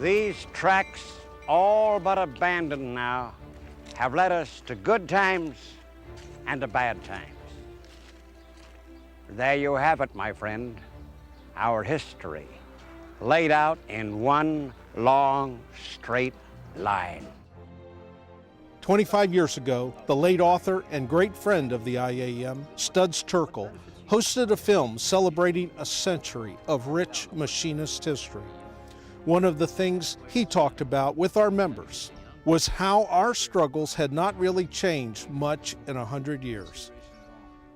These tracks, all but abandoned now, have led us to good times and to bad times. There you have it, my friend, our history, laid out in one long, straight line. 25 years ago, the late author and great friend of the IAM, Studs Terkel, hosted a film celebrating a century of rich machinist history. One of the things he talked about with our members was how our struggles had not really changed much in 100 years.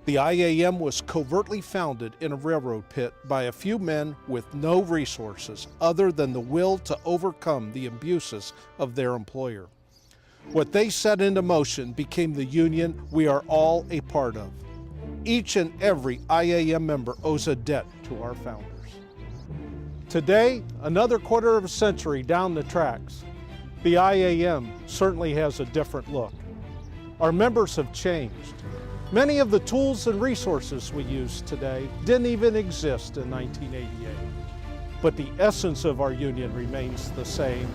The IAM was covertly founded in a railroad pit by a few men with no resources other than the will to overcome the abuses of their employer. What they set into motion became the union we are all a part of. Each and every IAM member owes a debt to our founders. Today, another quarter of a century down the tracks, the IAM certainly has a different look. Our members have changed. Many of the tools and resources we use today didn't even exist in 1988. But the essence of our union remains the same,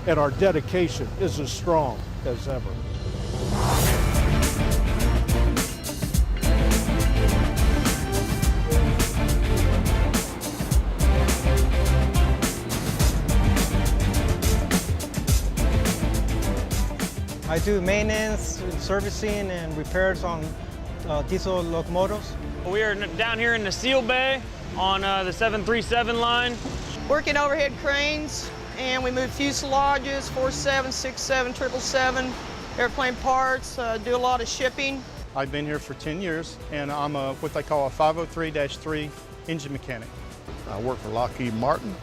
and our dedication is as strong as ever. I do maintenance, servicing, and repairs on diesel locomotives. We are down here in the Seal Bay on the 737 line. Working overhead cranes, and we move fuselages, 47, 67, 777, airplane parts, do a lot of shipping. I've been here for 10 years, and I'm what they call a 503-3 engine mechanic. I work for Lockheed Martin,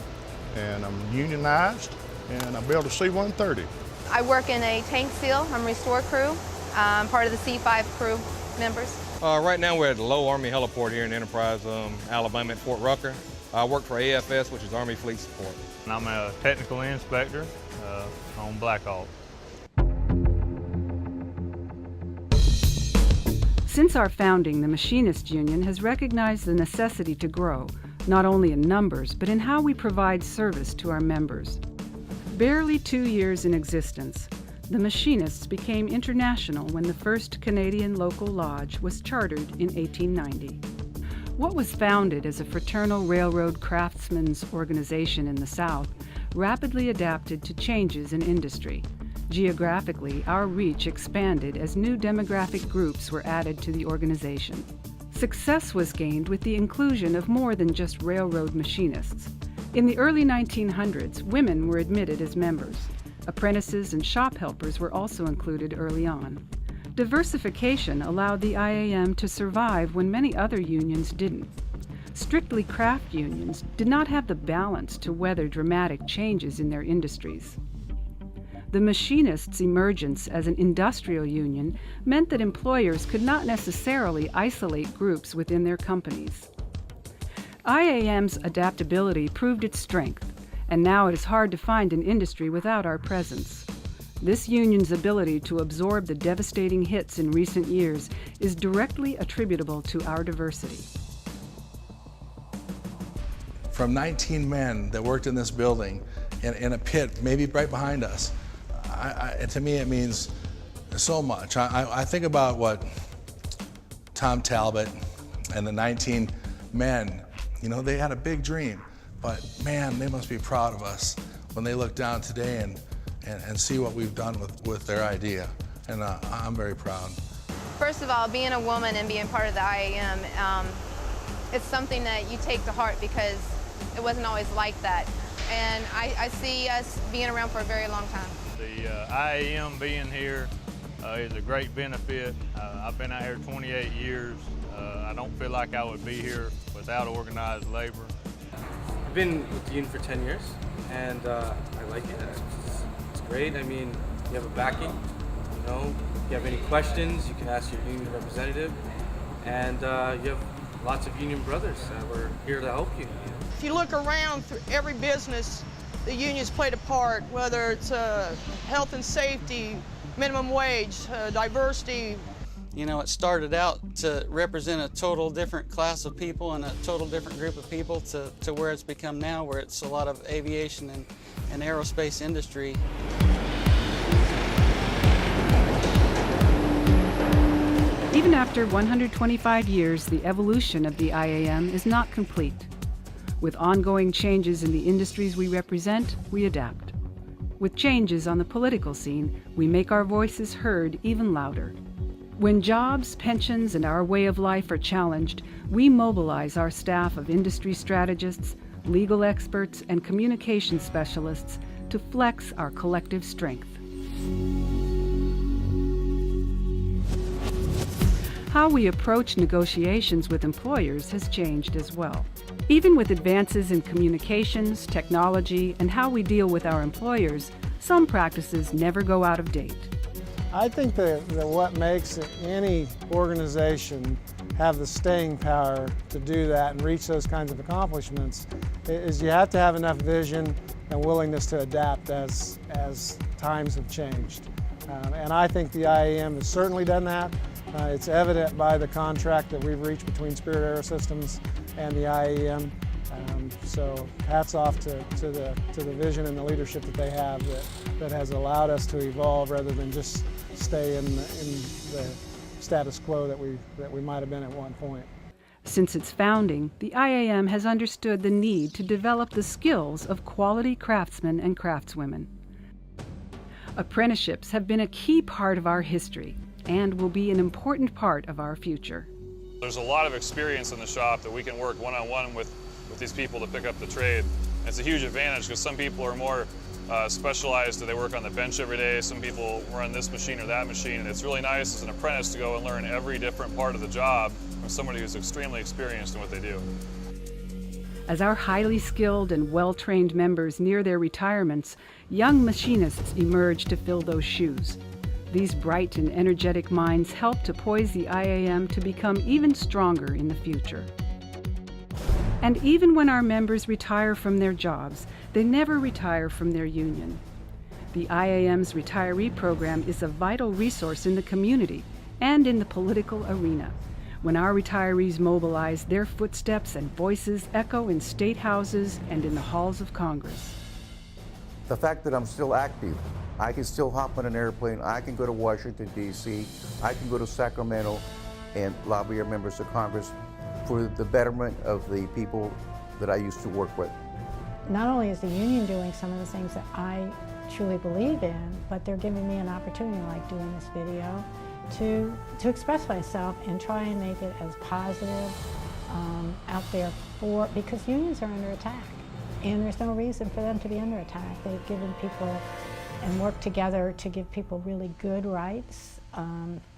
and I'm unionized, and I build a C-130. I work in a tank seal. I'm a restore crew. I'm part of the C5 crew members. Right now we're at the Low Army Heliport here in Enterprise, Alabama at Fort Rucker. I work for AFS, which is Army Fleet Support. And I'm a technical inspector on Black Hawk. Since our founding, the Machinists Union has recognized the necessity to grow, not only in numbers, but in how we provide service to our members. Barely 2 years in existence, the Machinists became international when the first Canadian local lodge was chartered in 1890. What was founded as a fraternal railroad craftsmen's organization in the South rapidly adapted to changes in industry. Geographically, our reach expanded as new demographic groups were added to the organization. Success was gained with the inclusion of more than just railroad machinists. In the early 1900s, women were admitted as members. Apprentices and shop helpers were also included early on. Diversification allowed the IAM to survive when many other unions didn't. Strictly craft unions did not have the balance to weather dramatic changes in their industries. The Machinists' emergence as an industrial union meant that employers could not necessarily isolate groups within their companies. IAM's adaptability proved its strength, and now it is hard to find an industry without our presence. This union's ability to absorb the devastating hits in recent years is directly attributable to our diversity. From 19 men that worked in this building in a pit, maybe right behind us, to me it means so much. I think about what Tom Talbot and the 19 men, you know, they had a big dream, but man, they must be proud of us when they look down today and see what we've done with their idea. And I'm very proud. First of all, being a woman and being part of the IAM, it's something that you take to heart because it wasn't always like that. And I see us being around for a very long time. The IAM being here is a great benefit. I've been out here 28 years. I don't feel like I would be here without organized labor. I've been with the union for 10 years, and I like it. It's great. I mean, you have a backing, you know. If you have any questions, you can ask your union representative, and you have lots of union brothers that were here to help you. If you look around through every business, the union's played a part, whether it's health and safety, minimum wage, diversity, You know, it started out to represent a total different class of people and a total different group of people to where it's become now, where it's a lot of aviation and aerospace industry. Even after 125 years, the evolution of the IAM is not complete. With ongoing changes in the industries we represent, we adapt. With changes on the political scene, we make our voices heard even louder. When jobs, pensions, and our way of life are challenged, we mobilize our staff of industry strategists, legal experts, and communication specialists to flex our collective strength. How we approach negotiations with employers has changed as well. Even with advances in communications, technology, and how we deal with our employers, some practices never go out of date. I think that what makes any organization have the staying power to do that and reach those kinds of accomplishments is you have to have enough vision and willingness to adapt as times have changed. And I think the IAM has certainly done that. It's evident by the contract that we've reached between Spirit Aerosystems and the IAM. So hats off to the vision and the leadership that they have that has allowed us to evolve rather than just stay in the status quo that we might have been at one point. Since its founding, the IAM has understood the need to develop the skills of quality craftsmen and craftswomen. Apprenticeships have been a key part of our history and will be an important part of our future. There's a lot of experience in the shop that we can work one-on-one with these people to pick up the trade. And it's a huge advantage because some people are more specialized, they work on the bench every day, some people run this machine or that machine, and it's really nice as an apprentice to go and learn every different part of the job from somebody who's extremely experienced in what they do. As our highly skilled and well-trained members near their retirements, young machinists emerge to fill those shoes. These bright and energetic minds help to poise the IAM to become even stronger in the future. And even when our members retire from their jobs, they never retire from their union. The IAM's retiree program is a vital resource in the community and in the political arena. When our retirees mobilize, their footsteps and voices echo in state houses and in the halls of Congress. The fact that I'm still active, I can still hop on an airplane, I can go to Washington, D.C., I can go to Sacramento and lobby our members of Congress for the betterment of the people that I used to work with. Not only is the union doing some of the things that I truly believe in, but they're giving me an opportunity, like doing this video, to express myself and try and make it as positive out there because unions are under attack. And there's no reason for them to be under attack. They've given people and worked together to give people really good rights,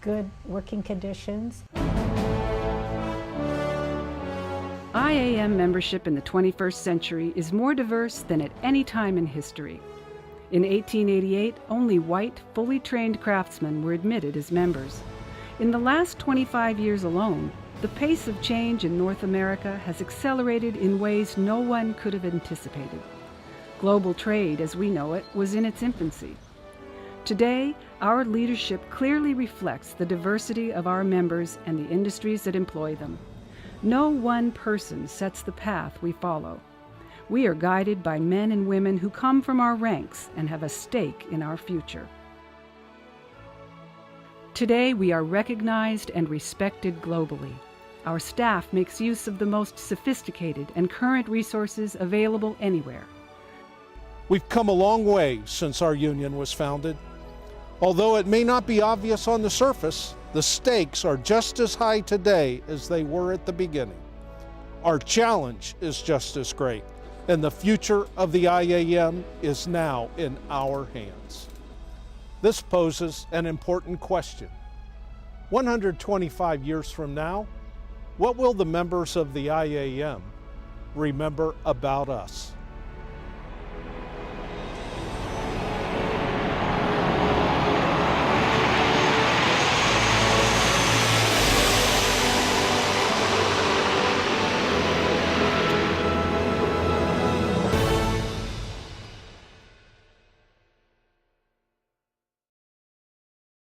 good working conditions. IAM membership in the 21st century is more diverse than at any time in history. In 1888, only white, fully trained craftsmen were admitted as members. In the last 25 years alone, the pace of change in North America has accelerated in ways no one could have anticipated. Global trade, as we know it, was in its infancy. Today, our leadership clearly reflects the diversity of our members and the industries that employ them. No one person sets the path we follow. We are guided by men and women who come from our ranks and have a stake in our future. Today, we are recognized and respected globally. Our staff makes use of the most sophisticated and current resources available anywhere. We've come a long way since our union was founded. Although it may not be obvious on the surface, the stakes are just as high today as they were at the beginning. Our challenge is just as great, and the future of the IAM is now in our hands. This poses an important question. 125 years from now, what will the members of the IAM remember about us?